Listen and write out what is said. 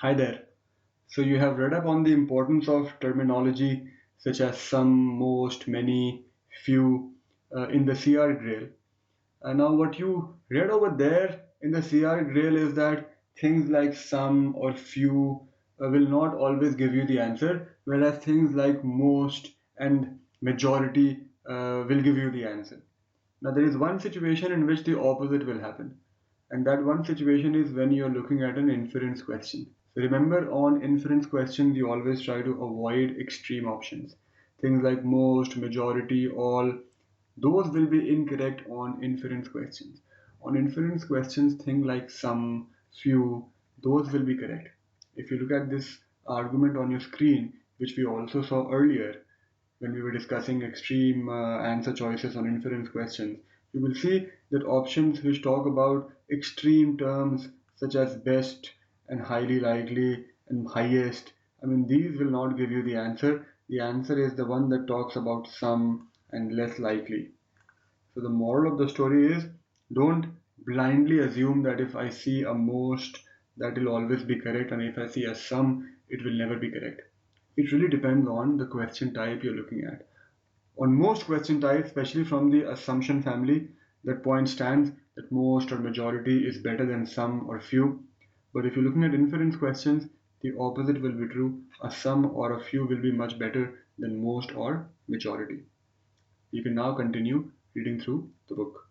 Hi there. So you have read up on the importance of terminology such as some, most, many, few in the CR Grail. Now what you read over there in the CR Grail is that things like some or few will not always give you the answer, whereas things like most and majority will give you the answer. Now, there is one situation in which the opposite will happen, and that one situation is when you're looking at an inference question. So, remember, on inference questions, you always try to avoid extreme options. Things like most, majority, all, those will be incorrect on inference questions. On inference questions, things like some, few, those will be correct. If you look at this argument on your screen, which we also saw earlier, when we were discussing extreme answer choices on inference questions, you will see that options which talk about extreme terms such as best and highly likely and highest, I mean, these will not give you the answer. The answer is the one that talks about some and less likely. So the moral of the story is don't blindly assume that if I see a most, that will always be correct, and if I see a sum, it will never be correct. It really depends on the question type you're looking at. On most question types, especially from the assumption family, that point stands that most or majority is better than some or few. But if you're looking at inference questions, the opposite will be true. A sum or a few will be much better than most or majority. You can now continue reading through the book.